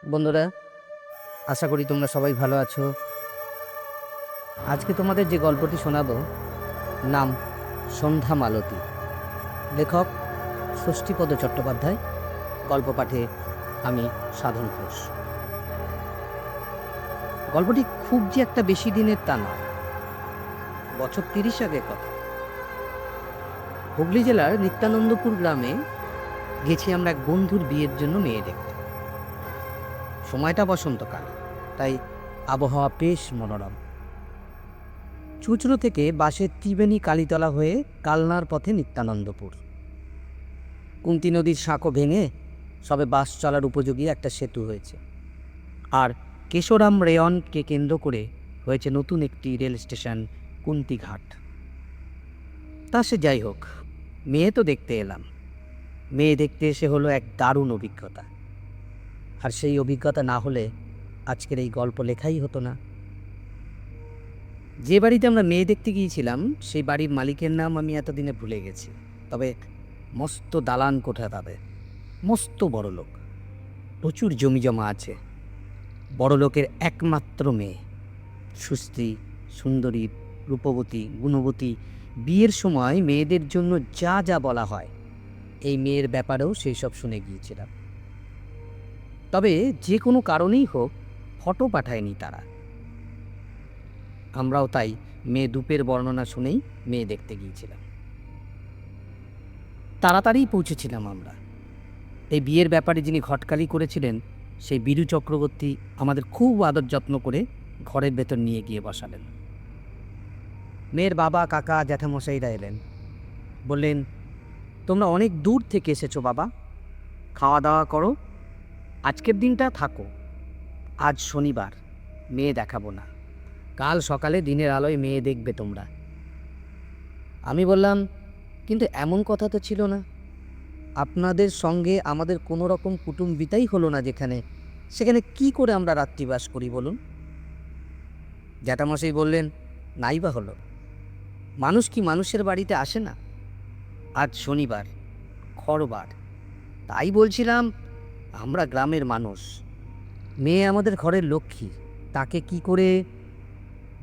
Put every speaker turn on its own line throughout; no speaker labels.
বন্ধুরা, আশা করি তোমরা সবাই ভালো আছো। আজকে তোমাদের যে গল্পটি শোনাবো, নাম সন্ধ্যা মালতী। লেখক ষষ্ঠীপদ চট্টোপাধ্যায়। গল্প পাঠে আমি সাধন ঘোষ। গল্পটি খুব যে একটা বেশি দিনের তা নয়, বছর ৩০ আগের কথা। হুগলি জেলার নিত্যানন্দপুর গ্রামে গেছি আমরা এক বন্ধুর বিয়ের জন্য মেয়ে দেখতে। সময়টা বসন্তকাল, তাই আবহাওয়া বেশ মনোরম। চুচড়ো থেকে বাসের ত্রিবেণী কালীতলা হয়ে কালনার পথে নিত্যানন্দপুর। কুন্তি নদীর সাঁকো ভেঙে সবে বাস চলার উপযোগী একটা সেতু হয়েছে, আর কেশরাম রেয়নকে কেন্দ্র করে হয়েছে নতুন একটি রেল স্টেশন, কুন্তিঘাট। তা সে যাই হোক, মেয়ে তো দেখতে এলাম। মেয়ে দেখতে এসে হলো এক দারুণ অভিজ্ঞতা, আর সেই অভিজ্ঞতা না হলে আজকের এই গল্প লেখাই হতো না। যে বাড়িতে আমরা মেয়ে দেখতে গিয়েছিলাম সেই বাড়ির মালিকের নাম আমি এতদিনে ভুলে গেছি, তবে মস্ত দালান কোঠা তাদের, মস্ত বড় লোক, প্রচুর জমি জমা আছে। বড় লোকের একমাত্র মেয়ে, সুশ্রী, সুন্দরী, রূপবতী, গুণবতী। বিয়ের সময় মেয়েদের জন্য যা যা বলা হয়, এই মেয়ের ব্যাপারেও সেই সব শুনে গিয়েছিলাম। তবে যে কোনো কারণেই হোক, ফটো পাঠায়নি তারা। আমরাও তাই মেয়ে দুপের বর্ণনা শুনেই মেয়ে দেখতে গিয়েছিলাম। তাড়াতাড়ি পৌঁছেছিলাম আমরা। এই বিয়ের ব্যাপারে যিনি ঘটকালি করেছিলেন, সেই বীরু চক্রবর্তী আমাদের খুব আদর যত্ন করে ঘরের ভেতর নিয়ে গিয়ে বসালেন। মেয়ের বাবা, কাকা, জ্যাঠামশাইরা এলেন। বললেন, তোমরা অনেক দূর থেকে এসেছো বাবা, খাওয়া দাওয়া করো, আজকের দিনটা থাকো। আজ শনিবার, মেয়ে দেখাবো না, কাল সকালে দিনের আলোয় মেয়ে দেখবে তোমরা। আমি বললাম, কিন্তু এমন কথা তো ছিল না। আপনাদের সঙ্গে আমাদের কোনো রকম কুটুম্বিতাই হলো না যেখানে, সেখানে কি করে আমরা রাত্রিবাস করি বলুন? জ্যাঠামশাই বললেন, নাই বা হলো, মানুষ কি মানুষের বাড়িতে আসে না? আজ শনিবার, খরবার, তাই বলছিলাম আমরা গ্রামের মানুষ, মেয়ে আমাদের ঘরের লক্ষ্মী, তাকে কি করে?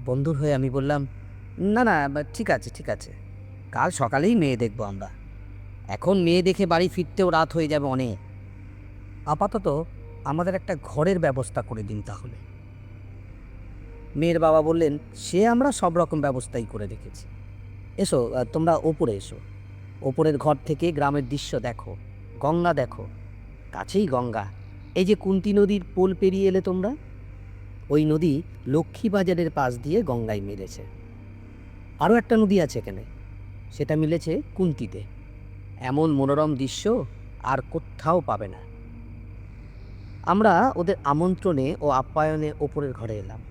বন্ধুর হয়ে আমি বললাম, না না, ঠিক আছে ঠিক আছে, কাল সকালেই মেয়ে দেখব আমরা। এখন মেয়ে দেখে বাড়ি ফিরতেও রাত হয়ে যাবে অনেক। আপাতত আমাদের একটা ঘরের ব্যবস্থা করে দিন তাহলে। মেয়ের বাবা বললেন, সে আমরা সব রকম ব্যবস্থাই করে রেখেছি। এসো, তোমরা ওপরে এসো, ওপরের ঘর থেকে গ্রামের দৃশ্য দেখো, গঙ্গা দেখো, কাছেই গঙ্গা। এই যে কুন্তি নদীর পোল পেরিয়ে এলে তোমরা, ওই নদী লক্ষ্মীবাজারের পাশ দিয়ে গঙ্গায় মিলেছে। আরও একটা নদী আছে এখানে, সেটা মিলেছে কুন্তিতে। এমন মনোরম দৃশ্য আর কোথাও পাবে না। আমরা ওদের আমন্ত্রণে ও আপ্যায়নে ওপরের ঘরে এলাম।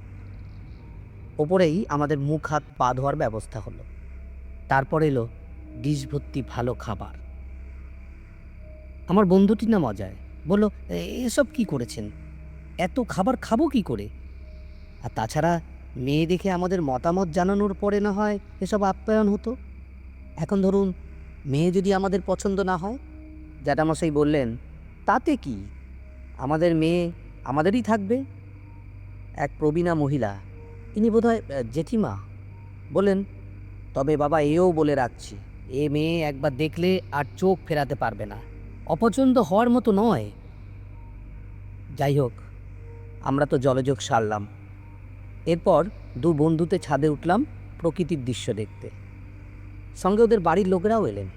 ওপরেই আমাদের মুখ হাত পা ধোয়ার ব্যবস্থা হলো। তারপর এলো ডিশ ভর্তি ভালো খাবার। আমার বন্ধুটি না মজায় বলল, এসব কি করেছেন, এত খাবার খাবো কি করে? আর তাছাড়া মেয়ে দেখে আমাদের মতামত জানানোর পরে না হয় এসব আপ্যায়ন হতো। এখন ধরুন, মেয়ে যদি আমাদের পছন্দ না হয়, জ্যাঠামশাই বললেন, তাতে কি, আমাদের মেয়ে আমাদেরই থাকবে। এক প্রবীণা মহিলা, ইনি বোধহয় জেঠিমা, বললেন, তবে বাবা এও বলে রাখছি, এ মেয়ে একবার দেখলে আর চোখ ফেরাতে পারবে না, অপছন্দ হওয়ার মতো নয়। যাই হোক, আমরা তো জলযোগ সারলাম। এরপর দু বন্ধুতে ছাদে উঠলাম প্রকৃতির দৃশ্য দেখতে। সঙ্গে ওদের বাড়ির লোকেরাও এলেন।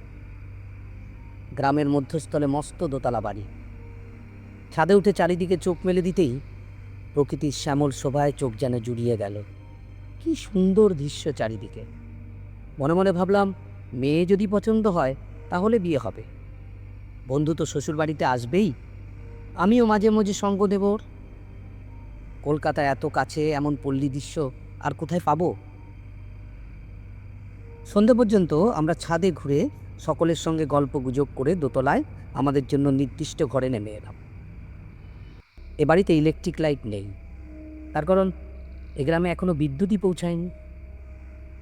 গ্রামের মধ্যস্থলে মস্ত দোতলা বাড়ি। ছাদে উঠে চারিদিকে চোখ মেলে দিতেই প্রকৃতির শ্যামল শোভায় চোখ যেন জুড়িয়ে গেল। কি সুন্দর দৃশ্য চারিদিকে। মনে মনে ভাবলাম, মেয়ে যদি পছন্দ হয় তাহলে বিয়ে হবে। বন্ধু তো শ্বশুরবাড়িতে আসবেই, আমিও মাঝে মাঝে সঙ্গ দেব ওর। কলকাতায় এত কাছে এমন পল্লী দৃশ্য আর কোথায় পাবো? সন্ধে পর্যন্ত আমরা ছাদে ঘুরে সকলের সঙ্গে গল্প গুজব করে দোতলায় আমাদের জন্য নির্দিষ্ট ঘরে নেমে এলাম। এ বাড়িতে ইলেকট্রিক লাইট নেই, তার কারণ এ গ্রামে এখনো বিদ্যুৎই পৌঁছায়নি।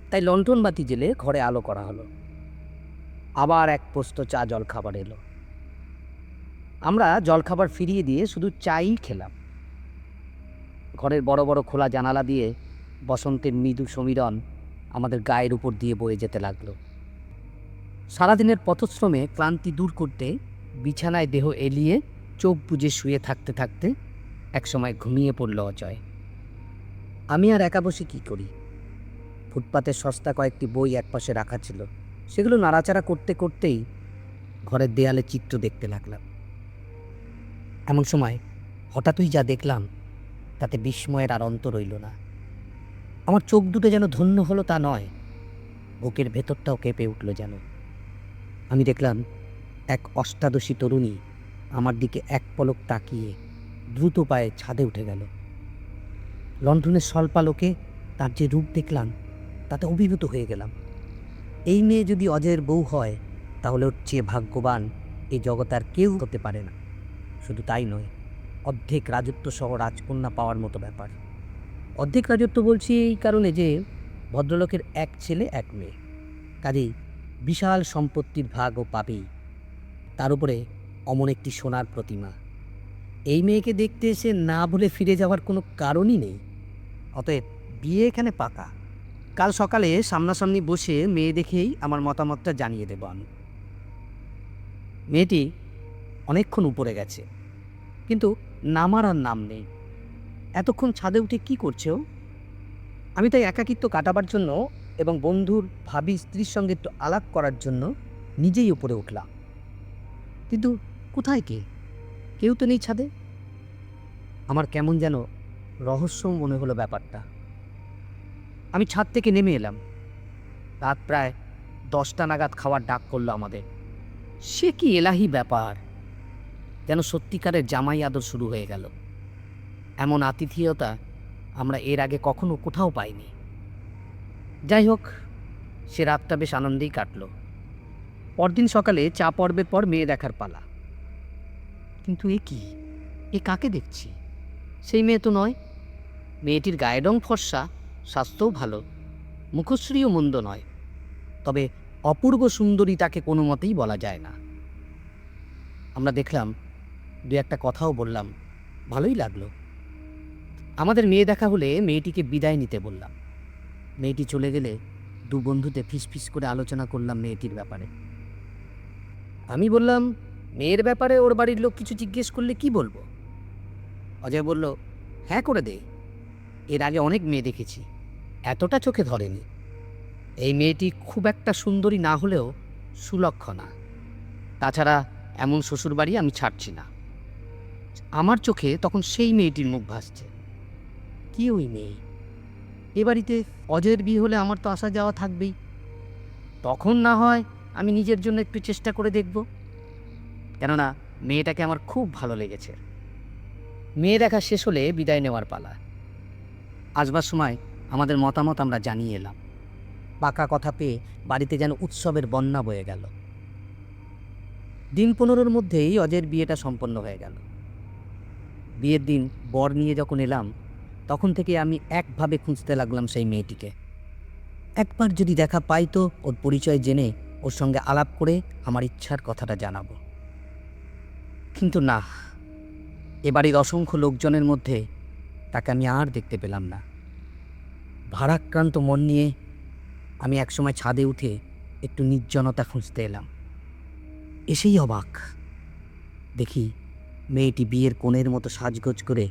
তাই লণ্ঠন বাতি জেলে ঘরে আলো করা হলো। আবার এক পোস্ত চা জল খাবার এলো। আমরা জলখাবার ফিরিয়ে দিয়ে শুধু চাই খেলাম। ঘরের বড় বড় খোলা জানালা দিয়ে বসন্তের মৃদু সমীরণ আমাদের গায়ের উপর দিয়ে বয়ে যেতে লাগলো। সারাদিনের পথশ্রমে ক্লান্তি দূর করতে বিছানায় দেহ এলিয়ে চোখ বুজে শুয়ে থাকতে থাকতে একসময় ঘুমিয়ে পড়ল অজয়। আমি আর একা বসে কী করি? ফুটপাতের সস্তা কয়েকটি বই একপাশে রাখা ছিল, সেগুলো নাড়াচাড়া করতে করতেই ঘরের দেয়ালে চিত্র দেখতে লাগলাম। এমন সময় হঠাৎই যা দেখলাম তাতে বিস্ময়ের আর অন্ত রইল না। আমার চোখ দুটো যেন ধন্য হলো তা নয়, বুকের ভেতরটাও কেঁপে উঠল যেন। আমি দেখলাম এক অষ্টাদশী তরুণী আমার দিকে এক পলক তাকিয়ে দ্রুত পায়ে ছাদে উঠে গেল। লণ্ঠনের স্বল্পালোকে তার যে রূপ দেখলাম তাতে অভিভূত হয়ে গেলাম। এই মেয়ে যদি অজয়ের বউ হয় তাহলে ওর চেয়ে ভাগ্যবান এই জগৎ আর কেউ হতে পারে না। শুধু তাই নয়, অর্ধেক রাজত্ব সহ রাজকন্যা পাওয়ার মতো ব্যাপার। অর্ধেক রাজত্ব বলছি এই কারণে যে ভদ্রলোকের এক ছেলে এক মেয়ে, কাজেই বিশাল সম্পত্তির ভাগ ও পাবেই। তার উপরে অমন একটি সোনার প্রতিমা। এই মেয়েকে দেখতে এসে না বলে ফিরে যাওয়ার কোনো কারণই নেই। অতএব বিয়ে এখানে পাকা। কাল সকালে সামনাসামনি বসে মেয়ে দেখেই আমার মতামতটা জানিয়ে দেব আমি। মেয়েটি অনেকক্ষণ উপরে গেছে, কিন্তু নামার আর নাম নেই। এতক্ষণ ছাদে উঠে কি করছে ও? আমি তাই একাকিত্ব কাটাবার জন্য এবং বন্ধুর ভাবি স্ত্রীর সঙ্গে একটু আলাপ করার জন্য নিজেই উপরে উঠলাম। কিন্তু কোথায় কে? কেউ তো নেই ছাদে। আমার কেমন যেন রহস্য মনে হলো ব্যাপারটা। আমি ছাদ থেকে নেমে এলাম। রাত প্রায় 10টা নাগাদ খাওয়ার ডাক করলো আমাদের। সে কি এলাহি ব্যাপার! যেন সত্যিকারের জামাই আদর শুরু হয়ে গেল। এমন আতিথেয়তা আমরা এর আগে কখনো কোথাও পাইনি। যাই হোক, সে রাতটা বেশ আনন্দেই কাটল। পরদিন সকালে চা পর্বের পর মেয়ে দেখার পালা। কিন্তু এ কি? এ কাকে দেখছি? সেই মেয়ে তো নয়। মেয়েটির গায়ের রং ফর্সা, স্বাস্থ্যও ভালো, মুখশ্রীও মন্দ নয়। তবে অপূর্ব সুন্দরী তাকে কোনো মতেই বলা যায় না। আমরা দেখলাম, দু একটা কথাও বললাম, ভালোই লাগলো। আমাদের মেয়ে দেখা হলে মেয়েটিকে বিদায় নিতে বললাম। মেয়েটি চলে গেলে দু বন্ধুতে ফিসফিস করে আলোচনা করলাম মেয়েটির ব্যাপারে। আমি বললাম, মেয়ের ব্যাপারে ওর বাড়ির লোক কিছু জিজ্ঞেস করলে কি বলবো? অজয় বলল, হ্যাঁ করে দে, এর আগে অনেক মেয়ে দেখেছি, এতটা চোখে ধরেনি। এই মেয়েটি খুব একটা সুন্দরী না হলেও সুলক্ষণা। তাছাড়া এমন শ্বশুরবাড়ি আমি ছাড়ছি না। আমার চোখে তখন সেই মেয়েটির মুখ ভাসছে। কি ওই মেয়ে? এ বাড়িতে অজয়ের বিয়ে হলে আমার তো আসা যাওয়া থাকবেই। তখন না হয় আমি নিজের জন্য একটু চেষ্টা করে দেখব, কেননা মেয়েটাকে আমার খুব ভালো লেগেছে। মেয়ে দেখা শেষ হলে বিদায় নেওয়ার পালা। আসবার সময় আমাদের মতামত আমরা জানিয়ে এলাম। পাকা কথা পেয়ে বাড়িতে যেন উৎসবের বন্যা বয়ে গেল। দিন 15-র মধ্যেই অজয়ের বিয়েটা সম্পন্ন হয়ে গেল। বিয়ের দিন বর নিয়ে যখন এলাম, তখন থেকে আমি একভাবে খুঁজতে লাগলাম সেই মেয়েটিকে। একবার যদি দেখা পাই তো ওর পরিচয় জেনে ওর সঙ্গে আলাপ করে আমার ইচ্ছার কথাটা জানাবো। কিন্তু না, এবাড়ির অসংখ্য লোকজনের মধ্যে তাকে আমি আর দেখতে পেলাম না। ভারাক্রান্ত মন নিয়ে আমি একসময় ছাদে উঠে একটু নির্জনতা খুঁজতে এলাম। এসেই অবাক, দেখি মেয়েটি বিয়ের কোণের মতো সাজগোজ করে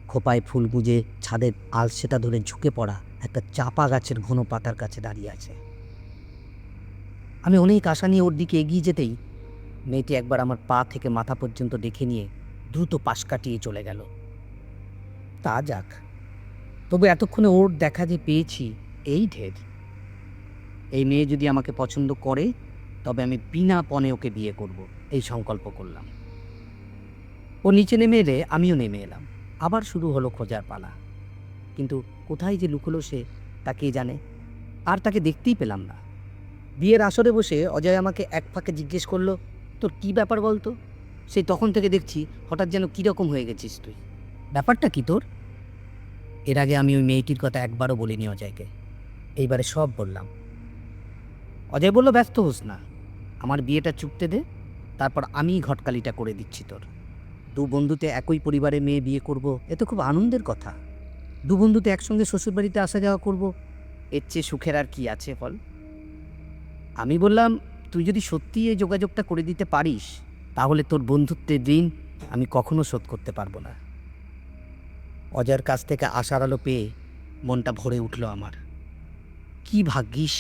খোপায় ফুল গুঁজে ছাদের আলসেটা ধরে ঝুঁকে পড়া একটা চাপা গাছের ঘন পাতার কাছে দাঁড়িয়ে আছে। আমি অনেক আশা নিয়ে ওর দিকে এগিয়ে যেতেই মেয়েটি একবার আমার পা থেকে মাথা পর্যন্ত দেখে নিয়ে দ্রুত পাশ কাটিয়ে চলে গেল। তা যাক, তবে এতক্ষণে ওর দেখা যে পেয়েছি এই ঢের। এই মেয়ে যদি আমাকে পছন্দ করে তবে আমি বিনা পণে ওকে বিয়ে করব, এই সংকল্প করলাম। ও নিচে নেমে এলে আমিও নেমে এলাম। আবার শুরু হলো খোঁজার পালা। কিন্তু কোথায় যে লুকোলো সে, তা কে জানে। আর তাকে দেখতেই পেলাম না। বিয়ের আসরে বসে অজয় আমাকে এক ফাঁকে জিজ্ঞেস করলো, তোর কি ব্যাপার বলতো? সেই তখন থেকে দেখছি হঠাৎ যেন কীরকম হয়ে গেছিস তুই। ব্যাপারটা কি তোর? এর আগে আমি ওই মেয়েটির কথা একবারও বলিনি অজয়কে। এইবারে সব বললাম। অজয় বলল, ব্যস্ত হোস না, আমার বিয়েটা চুকতে দে, তারপর আমি ঘটকালিটা করে দিচ্ছি তোর। দু বন্ধুতে একই পরিবারে মেয়ে বিয়ে করব, এ তো খুব আনন্দের কথা। দু বন্ধুতে একসঙ্গে শ্বশুরবাড়িতে আসা যাওয়া করব, এর চেয়ে সুখের আর কি আছে বল? আমি বললাম, তুই যদি সত্যিই এই যোগাযোগটা করে দিতে পারিস, তাহলে তোর বন্ধুত্বের ঋণ আমি কখনো শোধ করতে পারবো না। অজয়ের কাছ থেকে আশার আলো পেয়ে মনটা ভরে উঠল আমার। কি ভাগ্যিস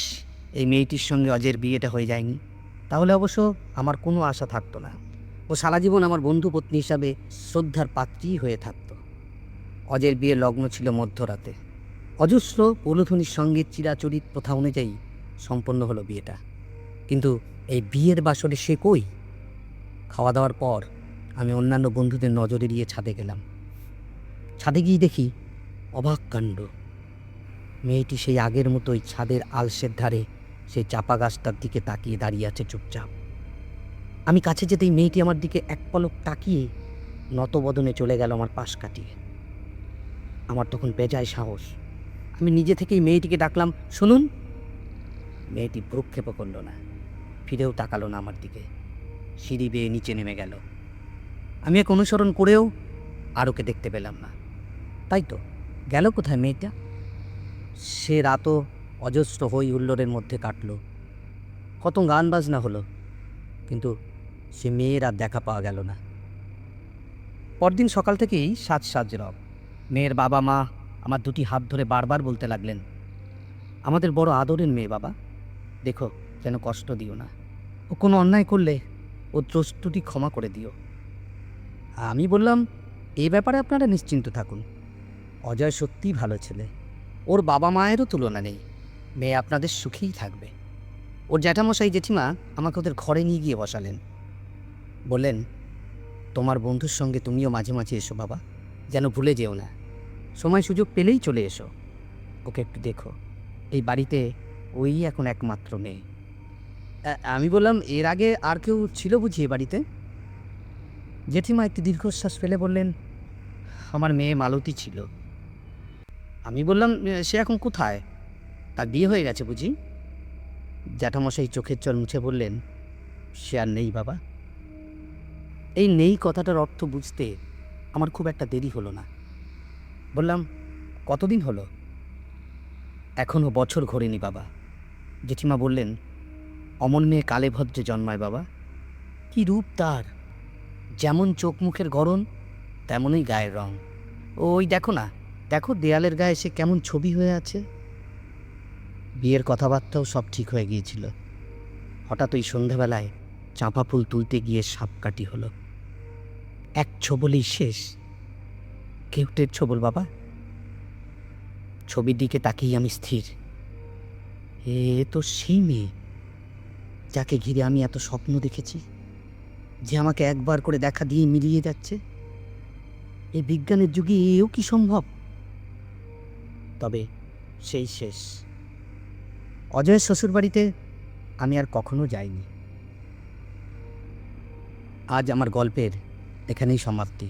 এই মেয়েটির সঙ্গে অজয়ের বিয়েটা হয়ে যায়নি, তাহলে অবশ্য আমার কোনো আশা থাকতো না। ও সারা জীবন আমার বন্ধু পত্নী হিসাবে শ্রদ্ধার পাত্রী হয়ে থাকতো। অজয়ের বিয়ের লগ্ন ছিল মধ্যরাতে। অজস্র প্রলোভনীর সঙ্গে চিরাচরিত প্রথা অনুযায়ী সম্পন্ন হলো বিয়েটা। কিন্তু এই বিয়ের বাসরে সে কই? খাওয়া দাওয়ার পর আমি অন্যান্য বন্ধুদের নজর এড়িয়ে ছাদে গেলাম। ছাদে গিয়ে দেখি অবাক কাণ্ড। মেয়েটি সেই আগের মতোই ছাদের আলসের ধারে সেই চাপা গাছটার দিকে তাকিয়ে দাঁড়িয়ে আছে চুপচাপ। আমি কাছে যেতেই মেয়েটি আমার দিকে এক পলক তাকিয়ে নতবদনে চলে গেল আমার পাশ কাটিয়ে। আমার তখন বেজায় সাহস। আমি নিজে থেকেই মেয়েটিকে ডাকলাম, শুনুন। মেয়েটি ভ্রুক্ষেপ করল না, ফিরেও তাকালো না আমার দিকে। সিঁড়ি বেয়ে নিচে নেমে গেল। আমি এক অনুসরণ করেও আর ওকে দেখতে পেলাম না। তাই তো, গেল কোথায় মেয়েটা? সে রাতও অজস্র হই হুল্লোড়ের মধ্যে কাটল, কত গান বাজনা হলো, কিন্তু সে মেয়ের আর দেখা পাওয়া গেল না। পরদিন সকাল থেকেই সাজ রব। মেয়ের বাবা মা আমার দুটি হাত ধরে বারবার বলতে লাগলেন, আমাদের বড় আদরের মেয়ে বাবা, দেখো যেন কষ্ট দিও না, ও কোনো অন্যায় করলে ও দোষ ত্রুটি ক্ষমা করে দিও। আমি বললাম, এ ব্যাপারে আপনারা নিশ্চিন্ত থাকুন, অজয় সত্যিই ভালো ছেলে, ওর বাবা মায়েরও তুলনা নেই, মেয়ে আপনাদের সুখেই থাকবে। ওর জ্যাঠামশাই জেঠিমা আমাকে ওদের ঘরে নিয়ে গিয়ে বসালেন। বললেন, তোমার বন্ধুর সঙ্গে তুমিও মাঝে মাঝে এসো বাবা, যেন ভুলে যেও না, সময় সুযোগ পেলেই চলে এসো, ওকে একটু দেখো, এই বাড়িতে ওই এখন একমাত্র মেয়ে। আমি বললাম, এর আগে আর কেউ ছিল বুঝি এ বাড়িতে? জেঠিমা একটি দীর্ঘশ্বাস ফেলে বললেন, আমার মেয়ে মালতী ছিল। আমি বললাম, সে এখন কোথায়? তার বিয়ে হয়ে গেছে বুঝি? জ্যাঠামশাই চোখের জল মুছে বললেন, সে আর নেই বাবা। এই নেই কথাটার অর্থ বুঝতে আমার খুব একটা দেরি হলো না। বললাম, কতদিন হলো? এখনও বছর ঘোরেনি বাবা। জেঠিমা বললেন, অমন মেয়ে কালে ভদ্রে জন্মায় বাবা, কি রূপ তার, যেমন চোখ মুখের গড়ন তেমনই গায়ের রং। ওই দেখো না, দেখো দেয়ালের গায়ে সে কেমন ছবি হয়ে আছে। বিয়ের কথাবার্তাও সব ঠিক হয়ে গিয়েছিল। হঠাৎ ওই সন্ধেবেলায় চাঁপা ফুল তুলতে গিয়ে সাপকাঠি হলো। এক ছোবলেই শেষ। কেউটের ছোবল বাবা। ছবির দিকে তাকিয়ে আমি স্থির। এ তো সেই মেয়ে যাকে ঘিরে আমি এত স্বপ্ন দেখেছি, যে আমাকে একবার করে দেখা দিয়ে মিলিয়ে যাচ্ছে। এই বিজ্ঞানের যুগে এও কি সম্ভব? তবে সেই শেষ। অজয়ের শ্বশুরবাড়িতে আমি আর কখনো যাইনি। আজ আমার গল্পের এখানেই সমাপ্তি।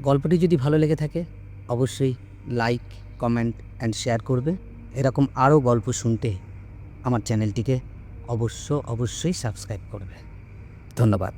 গল্পটি যদি ভালো লেগে থাকে অবশ্যই লাইক, কমেন্ট অ্যান্ড শেয়ার করবে। এরকম আরও গল্প শুনতে আমার চ্যানেলটিকে অবশ্যই সাবস্ক্রাইব করবে। ধন্যবাদ।